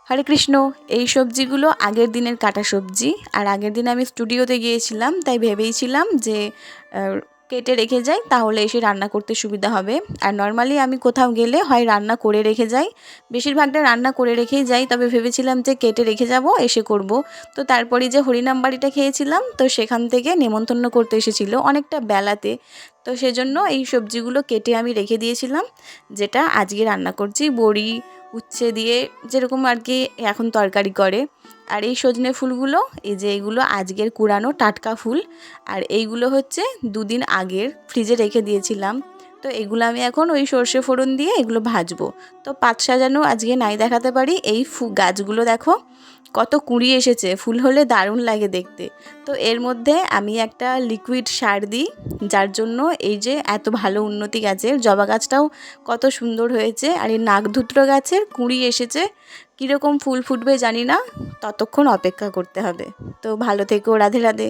হরে কৃষ্ণ। এই সবজিগুলো আগের দিনের কাটা সবজি, আর আগের দিন আমি স্টুডিওতে গিয়েছিলাম, তাই ভেবেইছিলাম যে কেটে রেখে যাই, তাহলে এসে রান্না করতে সুবিধা হবে। আর নর্মালি আমি কোথাও গেলে হয় রান্না করে রেখে যাই, বেশিরভাগটা রান্না করে রেখেই যাই, তবে ভেবেছিলাম যে কেটে রেখে যাব, এসে করব। তো তারপরে যে হরিনাম বাড়িটা খেয়েছিলাম, তো সেখান থেকে নেমন্তন্ন করতে এসেছিল অনেকটা বেলাতে, তো সেজন্য এই সবজিগুলো কেটে আমি রেখে দিয়েছিলাম, যেটা আজকে রান্না করছি। বড়ি উচ্ছে দিয়ে যেরকম আর কি এখন তরকারি করে। আর এই সজনে ফুলগুলো, এই যে এইগুলো আজকের কুড়ানো টাটকা ফুল, আর এইগুলো হচ্ছে দুদিন আগের ফ্রিজে রেখে দিয়েছিলাম। তো এগুলো আমি এখন ওই সর্ষে ফোড়ন দিয়ে এগুলো ভাজবো। তো পাত সাজানো আজকে নাই দেখাতে পারি। এই গাছগুলো দেখো কত কুঁড়ি এসেছে, ফুল হলে দারুণ লাগে দেখতে। তো এর মধ্যে আমি একটা লিকুইড সার দিই, যার জন্য এই যে এত ভালো উন্নতি গাছের। জবা গাছটাও কত সুন্দর হয়েছে, আর এই নাগধুত্র গাছের কুঁড়ি এসেছে। কীরকম ফুল ফুটবে জানি না, ততক্ষণ অপেক্ষা করতে হবে। তো ভালো থেকো, রাধে রাধে।